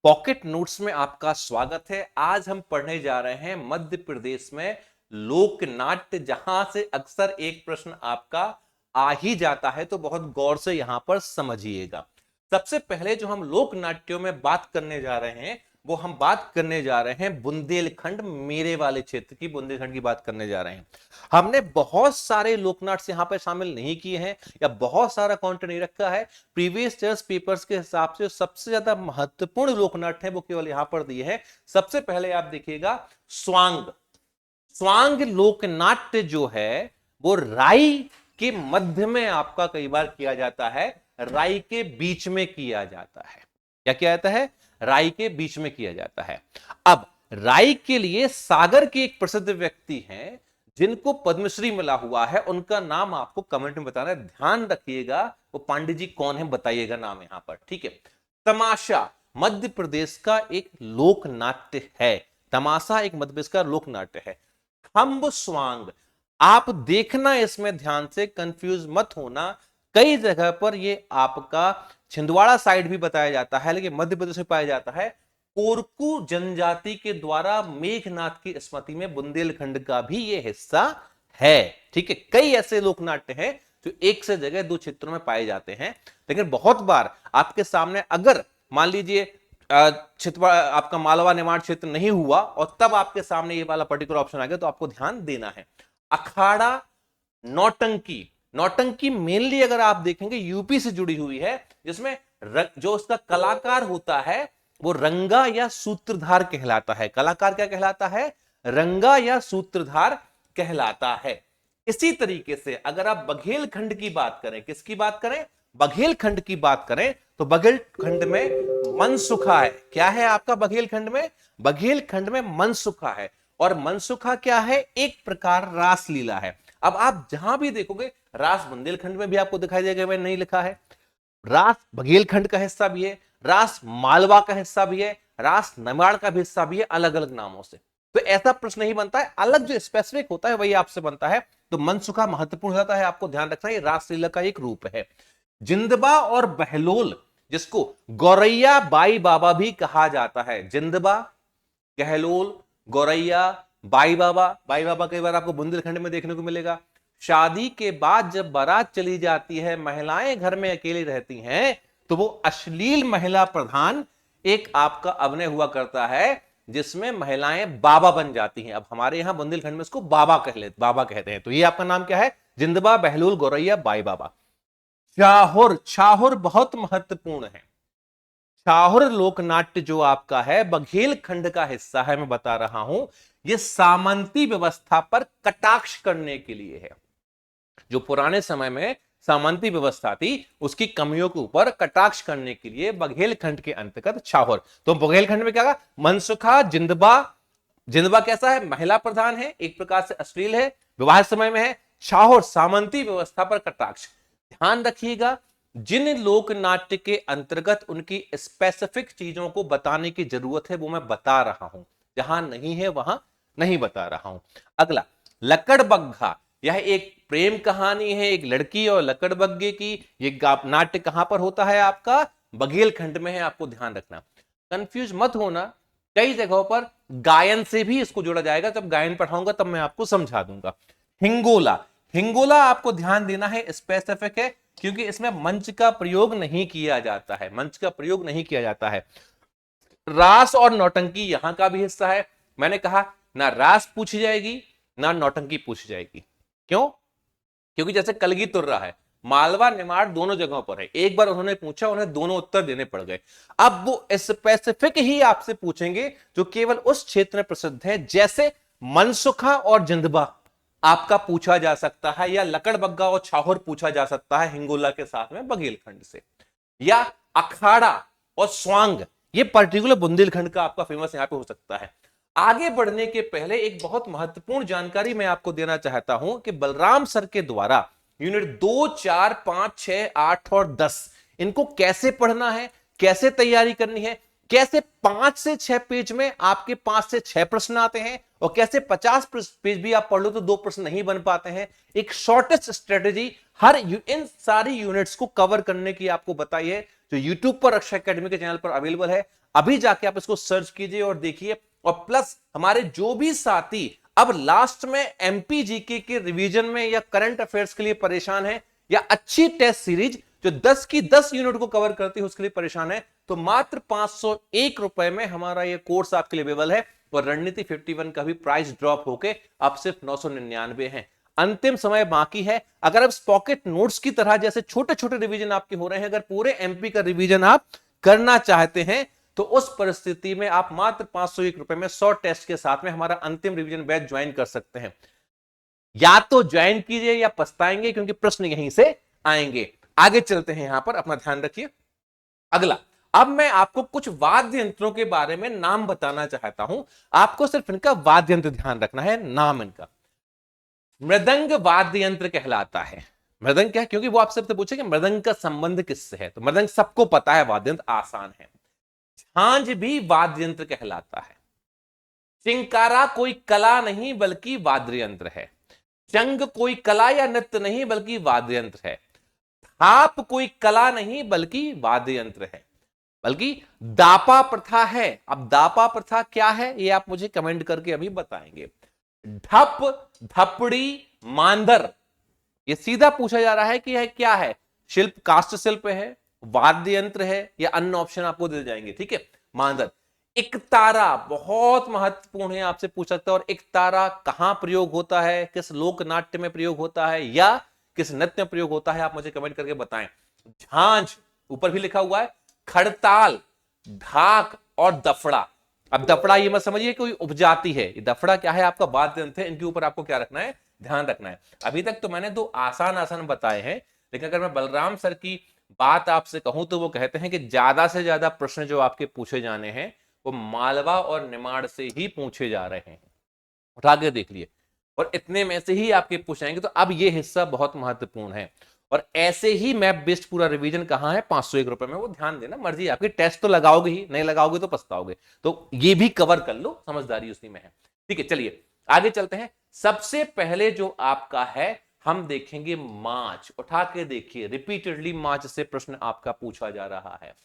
Pocket notes में आपका स्वागत है। आज हम पढ़ने जा रहे हैं मध्य प्रदेश में लोक नाट्य, जहां से अक्सर एक प्रश्न आपका आ ही जाता है, तो बहुत गौर से यहां पर समझिएगा। सबसे पहले जो हम लोक नाट्यों में बात करने जा रहे हैं, वो हम बात करने जा रहे हैं बुंदेलखंड, मेरे वाले क्षेत्र की बुंदेलखंड की बात करने जा रहे हैं। हमने बहुत सारे लोकनाट्य यहां पर शामिल नहीं किए हैं या बहुत सारा कंटेंट नहीं रखा है। प्रीवियस ईयर्स पेपर्स के हिसाब से सबसे ज्यादा महत्वपूर्ण लोकनाट्य है वो केवल यहां पर दिए हैं। सबसे पहले आप देखिएगा स्वांग। स्वांग लोकनाट्य जो है वो राई के मध्य में आपका कई बार किया जाता है, राई के बीच में किया जाता है। क्या किया जाता है? राई के बीच में किया जाता है। अब राई के लिए सागर के एक प्रसिद्ध व्यक्ति हैं जिनको पद्मश्री मिला हुआ है, उनका नाम आपको कमेंट में बताना है। ध्यान रखिएगा वो पांडे जी कौन है, बताइएगा नाम यहां पर, ठीक है। तमाशा मध्य प्रदेश का एक लोक नाट्य है। तमाशा एक मध्य प्रदेश का लोक नाट्य है। खंब स्वांग, आप देखना इसमें ध्यान से, कंफ्यूज मत होना। कई जगह पर ये आपका छिंदवाड़ा साइड भी बताया जाता है, लेकिन मध्य प्रदेश में पाया जाता है। कोरकू जनजाति के द्वारा मेघनाथ की स्मृति में बुंदेलखंड का भी ये हिस्सा है, ठीक है। कई ऐसे लोकनाट्य हैं जो एक से जगह दो क्षेत्रों में पाए जाते हैं, लेकिन बहुत बार आपके सामने अगर मान लीजिए छिंदवाड़ा आपका मालवा निमाड़ क्षेत्र नहीं हुआ और तब आपके सामने ये वाला पर्टिकुलर ऑप्शन आ गया, तो आपको ध्यान देना है। अखाड़ा नौटंकी, नौटंकी मेनली अगर आप देखेंगे यूपी से जुड़ी हुई है, जिसमें जो उसका कलाकार होता है वो रंगा या सूत्रधार कहलाता है। कलाकार क्या कहलाता है? रंगा या सूत्रधार कहलाता है। इसी तरीके से अगर आप बघेलखंड की बात करें, किसकी बात करें? बघेलखंड की बात करें, तो बघेलखंड में मनसुखा है। क्या है आपका बघेलखंड में? बघेलखंड में मनसुखा है। और मनसुखा क्या है? एक प्रकार रासलीला है। अब आप जहां भी देखोगे रास बुंदेलखंड में भी आपको दिखाई देगा, मैं नहीं लिखा है। रास बघेलखंड का हिस्सा भी है, रास मालवा का हिस्सा भी है, रास नमाड़ का भी हिस्सा भी है, अलग अलग नामों से। तो ऐसा प्रश्न नहीं बनता है, अलग जो स्पेसिफिक होता है वही आपसे बनता है। तो मनसुखा महत्वपूर्ण होता है, आपको ध्यान रखना, ये रासलीला का एक रूप है। जिंदबा और बहलोल, जिसको गौरैया बाई बाबा भी कहा जाता है। जिंदबा, गहलोल, गौरैया, बाई बाबा। बाई बाबा कई बार आपको बुंदेलखंड में देखने को मिलेगा। शादी के बाद जब बारात चली जाती है, महिलाएं घर में अकेली रहती हैं, तो वो अश्लील महिला प्रधान एक आपका अभिनय हुआ करता है, जिसमें महिलाएं बाबा बन जाती हैं। अब हमारे यहां बुंदेलखंड में इसको बाबा कहते हैं। तो ये आपका नाम क्या है? जिंदबा, बहलोल, गौरैया, बाई बाबा। छाहुर, छाहुर बहुत महत्वपूर्ण है। छाहुर लोकनाट्य जो आपका है बघेलखंड का हिस्सा है, मैं बता रहा हूं। यह सामंती व्यवस्था पर कटाक्ष करने के लिए है। जो पुराने समय में सामंती व्यवस्था थी उसकी कमियों के ऊपर कटाक्ष करने के लिए बघेलखंड के अंतर्गत छाहुर। तो बघेलखंड में क्या? मनसुखा, जिंदबा। जिंदबा कैसा है? महिला प्रधान है, एक प्रकार से अश्लील है, विवाह समय में है। छाहुर सामंती व्यवस्था पर कटाक्ष। ध्यान रखिएगा, जिन लोक नाट्य के अंतर्गत उनकी स्पेसिफिक चीजों को बताने की जरूरत है वो मैं बता रहा हूं, जहां नहीं है वहां नहीं बता रहा हूं। अगला लकड़बग्घा, यह एक प्रेम कहानी है, एक लड़की और लकड़बग्घे की। ये नाट्य कहां पर होता है? आपका बघेलखंड में है, आपको ध्यान रखना, कंफ्यूज मत होना। कई जगहों पर गायन से भी इसको जोड़ा जाएगा, जब गायन पढ़ाऊंगा तब मैं आपको समझा दूंगा। हिंगोला, हिंगोला आपको ध्यान देना है, स्पेसिफिक है, क्योंकि इसमें मंच का प्रयोग नहीं किया जाता है, मंच का प्रयोग नहीं किया जाता है। रास और नौटंकी यहां का भी हिस्सा है। मैंने कहा ना रास पूछी जाएगी ना नौटंकी पूछी जाएगी। क्यों? क्योंकि जैसे कलगी तुर्रा है, मालवा निमाड़ दोनों जगहों पर है। एक बार उन्होंने पूछा, उन्हें दोनों उत्तर देने पड़ गए। अब वो स्पेसिफिक ही आपसे पूछेंगे जो केवल उस क्षेत्र में प्रसिद्ध है, जैसे मनसुखा और जिंदबा आपका पूछा जा सकता है, या लकड़बग्गा और छाहुर पूछा जा सकता है हिंगोला के साथ में बघेलखंड से, या अखाड़ा और स्वांग, ये पर्टिकुलर बुंदेलखंड का आपका फेमस यहां पे हो सकता है। आगे बढ़ने के पहले एक बहुत महत्वपूर्ण जानकारी मैं आपको देना चाहता हूं कि बलराम सर के द्वारा यूनिट 2, 4, 5, 6, 8 और 10 इनको कैसे पढ़ना है, कैसे तैयारी करनी है, कैसे 5 से 6 पेज में आपके 5 से 6 प्रश्न आते हैं, और कैसे 50 पेज भी आप पढ़ लो तो 2 प्रश्न नहीं बन पाते हैं। एक शॉर्टेस्ट स्ट्रेटेजी हर इन सारी यूनिट्स को कवर करने की आपको बताई है, जो यूट्यूब पर रक्षा एकेडमी के चैनल पर अवेलेबल है। अभी जाके आप इसको सर्च कीजिए और देखिए। और प्लस हमारे जो भी साथी अब लास्ट में एमपी जीके के रिवीजन में या करंट अफेयर्स के लिए परेशान है, या अच्छी टेस्ट सीरीज जो 10 की 10 यूनिट को कवर करती है उसके लिए परेशान है, तो मात्र 501 रुपए में हमारा ये कोर्स आपके लिए अवेलेबल है। और रणनीति 51 का भी प्राइस ड्रॉप होके अब सिर्फ 999 है। अंतिम समय बाकी है। अगर आप पॉकेट नोट्स की तरह जैसे छोटे छोटे रिवीजन आपके हो रहे हैं, अगर पूरे एमपी का रिवीजन आप करना चाहते हैं, तो उस परिस्थिति में आप मात्र 501 रुपए में 100 टेस्ट के साथ में हमारा अंतिम रिवीजन बैच ज्वाइन कर सकते हैं। या तो ज्वाइन कीजिए या पछताएंगे, क्योंकि प्रश्न यहीं से आएंगे। आगे चलते हैं, यहां पर अपना ध्यान रखिए। अगला, अब मैं आपको कुछ वाद्य यंत्रों के बारे में नाम बताना चाहता हूं। आपको सिर्फ इनका वाद्य यंत्र ध्यान रखना है, नाम इनका। मृदंग वाद्य यंत्र कहलाता है। मृदंग क्या है, क्योंकि वो आप सबसे पूछे कि मृदंग का संबंध किससे है, तो मृदंग सबको पता है, वाद्य यंत्र आसान है। झांझ भी वाद्य यंत्र कहलाता है। चिंकारा कोई कला नहीं बल्कि वाद्य यंत्र है। चंग कोई कला या नृत्य नहीं बल्कि वाद्य यंत्र है। थाप कोई कला नहीं बल्कि वाद्य यंत्र है। बल्कि दापा प्रथा है। अब दापा प्रथा क्या है ये आप मुझे कमेंट करके अभी बताएंगे। ढप, धपड़ी, मांदर, ये सीधा पूछा जा रहा है कि यह क्या है, शिल्प, काष्ठ शिल्प है, वाद्य यंत्र है, या अन्य ऑप्शन आपको दे जाएंगे। ठीक है, मांदर। इकतारा बहुत महत्वपूर्ण है, आपसे पूछ सकता है। और इकतारा कहां प्रयोग होता है, किस लोक नाट्य में प्रयोग होता है, या किस नृत्य में प्रयोग होता है, आप मुझे कमेंट करके बताएं। झांझ ऊपर भी लिखा हुआ है। खड़ताल, ढाक और दफड़ा। अब दफड़ा ये मत समझिए कोई उपजाति है, ये दफड़ा क्या है, आपका वाद्य यंत्र है। इनके ऊपर आपको क्या रखना है, ध्यान रखना है। अभी तक तो मैंने दो आसान आसान बताए हैं, लेकिन अगर मैं बलराम सर की बात आपसे कहूं तो वो कहते हैं कि ज्यादा से ज्यादा प्रश्न जो आपके पूछे जाने हैं वो मालवा और निमाड़ से ही पूछे जा रहे हैं। उठा के देख लिए, और इतने में से ही आपके पूछेंगे। तो अब ये हिस्सा बहुत महत्वपूर्ण है। और ऐसे ही मैप बेस्ड पूरा रिवीजन कहां है, 501 रुपए में। वो ध्यान देना, मर्जी आपकी, टेस्ट तो लगाओगे ही, नहीं लगाओगे तो पछताओगे। तो ये भी कवर कर लो, समझदारी उसी में है। ठीक है, चलिए आगे चलते हैं। सबसे पहले जो आपका है, हम देखेंगे माच। उठा के देखिए, रिपीटेडली माच से प्रश्न आपका पूछा जा रहा है।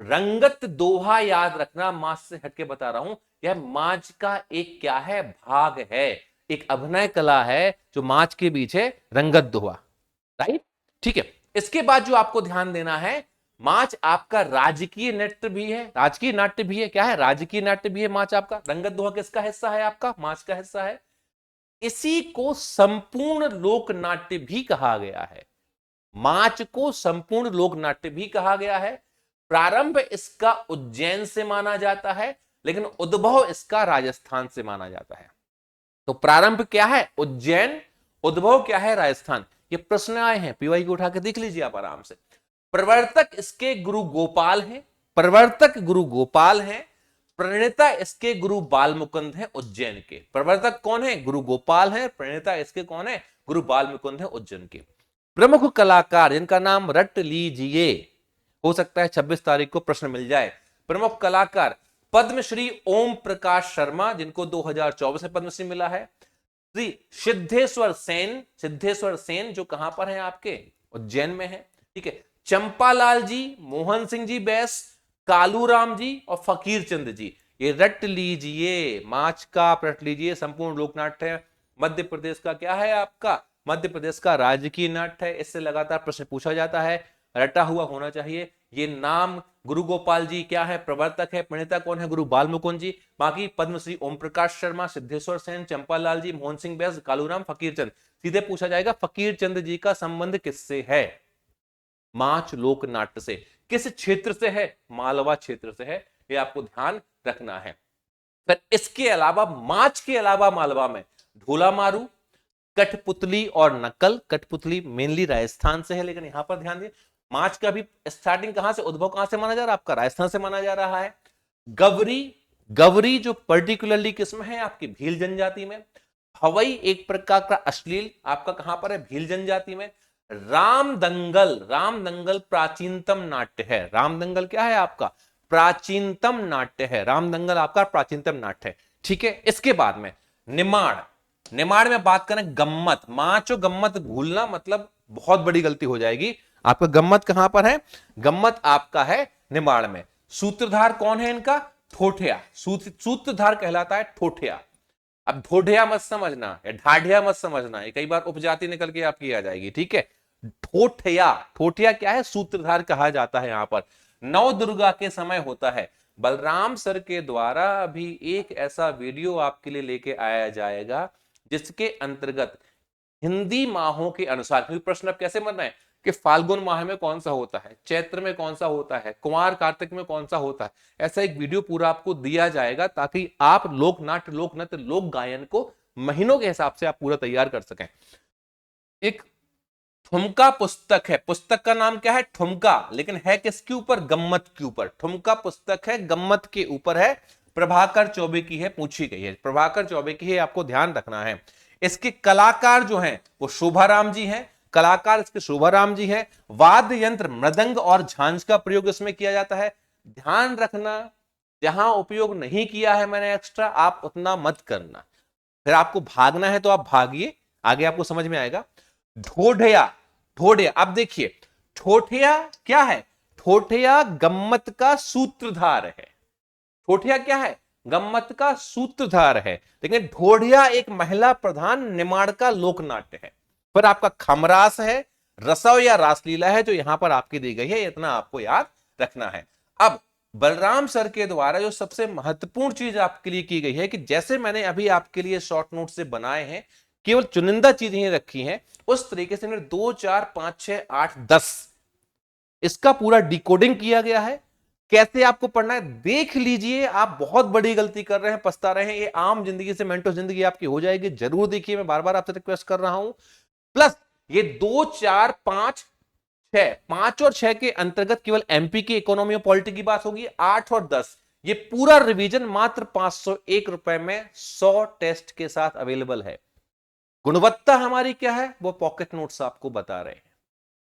रंगत दोहा याद रखना, माच से हटके बता रहा हूं। यह माच का एक क्या है, भाग है, एक अभिनय कला है जो माच के पीछे रंगत दोहा। राइट, ठीक है। इसके बाद जो आपको ध्यान देना है, माच आपका राजकीय नृत्य भी है, राजकीय नाट्य भी है। क्या है, राजकीय नाट्य भी है माच आपका। रंगत दोहा किसका हिस्सा है, आपका माच का हिस्सा है। इसी को संपूर्ण लोक नाट्य भी कहा गया है। माच को संपूर्ण लोक नाट्य भी कहा गया है। प्रारंभ इसका उज्जैन से माना जाता है, लेकिन उद्भव इसका राजस्थान से माना जाता है। तो प्रारंभ क्या है, उज्जैन, उद्भव क्या है, राजस्थान। ये प्रश्न आए हैं, पीवाई को उठा के देख लीजिए आप आराम से। प्रवर्तक इसके गुरु गोपाल हैं, प्रवर्तक गुरु गोपाल हैं। प्रणेता इसके गुरु बाल मुकुंद हैं उज्जैन के। प्रवर्तक कौन है, गुरु गोपाल हैं। प्रणेता इसके कौन है, गुरु बाल मुकुंद हैं उज्जैन के। प्रमुख कलाकार जिनका नाम रट लीजिए, हो सकता है 26 तारीख को प्रश्न मिल जाए। प्रमुख कलाकार पद्मश्री ओम प्रकाश शर्मा, जिनको 2024 में पद्मश्री मिला है। श्री सिद्धेश्वर सेन, सिद्धेश्वर सेन जो कहां पर है, आपके उज्जैन में है। ठीक है। चंपालाल जी, मोहन सिंह जी बैस, कालूराम जी और फकीर चंद जी। ये रट लीजिए, माच का रट लीजिए। संपूर्ण लोक नाट्य है। मध्य प्रदेश का क्या है, आपका मध्य प्रदेश का राजकीय नाट्य है। इससे लगातार प्रश्न पूछा जाता है, रटा हुआ होना चाहिए। ये नाम गुरु गोपाल जी क्या है, प्रवर्तक है। प्रणेता कौन है, गुरु बाल मुकुंद जी। बाकी पद्मश्री ओम प्रकाश शर्मा, सिद्धेश्वर सेन, चंपालाल जी, मोहन सिंह बैस, कालूराम, फकीर चंद। सीधे पूछा जाएगा फकीर चंद जी का संबंध किससे है, माच लोक नाट्य से। किस क्षेत्र से है, मालवा क्षेत्र से है। ये आपको ध्यान रखना है। फिर इसके अलावा, माच के अलावा मालवा में ढोला मारू, कठपुतली और नकल। कठपुतली मेनली राजस्थान से है, लेकिन यहां पर ध्यान दिए, माच का भी स्टार्टिंग कहां से, उद्भव कहां से माना जा रहा है, आपका राजस्थान से माना जा रहा है। गवरी, गवरी जो पर्टिकुलरली किस्म है आपकी भील जनजाति में। हवई एक प्रकार का अश्लील, आपका कहां पर है, भील जनजाति में। रामदंगल, रामदंगल प्राचीनतम नाट्य है। रामदंगल क्या है, आपका प्राचीनतम नाट्य है। रामदंगल आपका प्राचीनतम नाट्य है। ठीक है। इसके बाद में निमाड़, निमाड़ में बात करें गम्मत। माच और गम्मत भूलना मतलब बहुत बड़ी गलती हो जाएगी। आपका गम्मत कहां पर है? गम्मत आपका है निमाड़ में। सूत्रधार कौन है इनका? ठोठिया। सूत्रधार कहलाता है ठोठिया। अब ढोढिया मत समझना या ढाढ़िया मत समझना, ये कई बार उपजाति निकल के आपकी आ जाएगी, ठीक है। ठोठिया, ठोठिया क्या है? सूत्रधार कहा जाता है। यहां पर नव दुर्गा के समय होता है। बलराम सर के द्वारा अभी एक ऐसा वीडियो आपके लिए लेके आया जाएगा जिसके अंतर्गत हिंदी माहों के अनुसार, क्योंकि प्रश्न अब कैसे बन रहे हैं कि फाल्गुन माह में कौन सा होता है, चैत्र में कौन सा होता है, कुमार कार्तिक में कौन सा होता है, ऐसा एक वीडियो पूरा आपको दिया जाएगा ताकि आप लोक नाट्य, लोक नृत्य, लोक गायन को महीनों के हिसाब से आप पूरा तैयार कर सकें। एक ठुमका पुस्तक है, पुस्तक का नाम क्या है? ठुमका, लेकिन है किसके ऊपर? गम्मत के ऊपर। ठुमका पुस्तक है, गम्मत के ऊपर है, प्रभाकर चौबे की है, पूछी गई है, प्रभाकर चौबे की है, आपको ध्यान रखना है। इसके कलाकार जो हैं वो शोभाराम जी हैं, कलाकार इसके शोभाराम जी हैं। वाद्य यंत्र मृदंग और झांझ का प्रयोग इसमें किया जाता है। ध्यान रखना, जहां उपयोग नहीं किया है मैंने एक्स्ट्रा, आप उतना मत करना। फिर आपको भागना है तो आप भागिए, आगे आपको समझ में आएगा। ढोढिया, ढोढिया, अब देखिए ठोठिया क्या है? ठोठिया गम्मत का सूत्रधार है। ठोठिया क्या है? गम्मत का सूत्रधार है। लेकिन ढोढिया एक महिला प्रधान निमाड़ का लोकनाट्य है। पर आपका खमरास है, रसव या रासलीला है जो यहां पर आपकी दी गई है, इतना आपको याद रखना है। अब बलराम सर के द्वारा जो सबसे महत्वपूर्ण चीज आपके लिए की गई है कि जैसे मैंने अभी आपके लिए शॉर्ट नोट से बनाए हैं, केवल चुनिंदा चीजें ही रखी हैं, उस तरीके से 2 4 5 6 8 10 इसका पूरा डिकोडिंग किया गया है। कैसे आपको पढ़ना है देख लीजिए। आप बहुत बड़ी गलती कर रहे हैं, पछता रहे हैं, ये आम जिंदगी से मेंटो जिंदगी आपकी हो जाएगी। जरूर देखिए, मैं बार बार आपसे रिक्वेस्ट कर रहा हूं। प्लस ये 2 4 5 6, 5 और 6 के अंतर्गत केवल एमपी की इकोनॉमी और पॉलिटी की बात होगी। 8 और 10 ये पूरा रिवीजन मात्र 501 रुपए में 100 टेस्ट के साथ अवेलेबल है। गुणवत्ता हमारी क्या है? वो पॉकेट नोट्स आपको बता रहे हैं।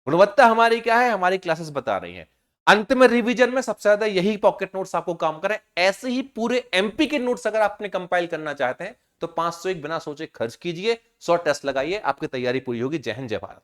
गुणवत्ता हमारी क्या है? हमारी क्लासेस बता रही हैं। अंत में रिवीजन में सबसे ज्यादा यही पॉकेट नोट्स आपको काम करें। ऐसे ही पूरे एमपी के नोट्स अगर आपने कंपाइल करना चाहते हैं तो 501 बिना सोचे खर्च कीजिए, 100 टेस्ट लगाइए, आपकी तैयारी पूरी होगी। जय हिंद, जय भारत।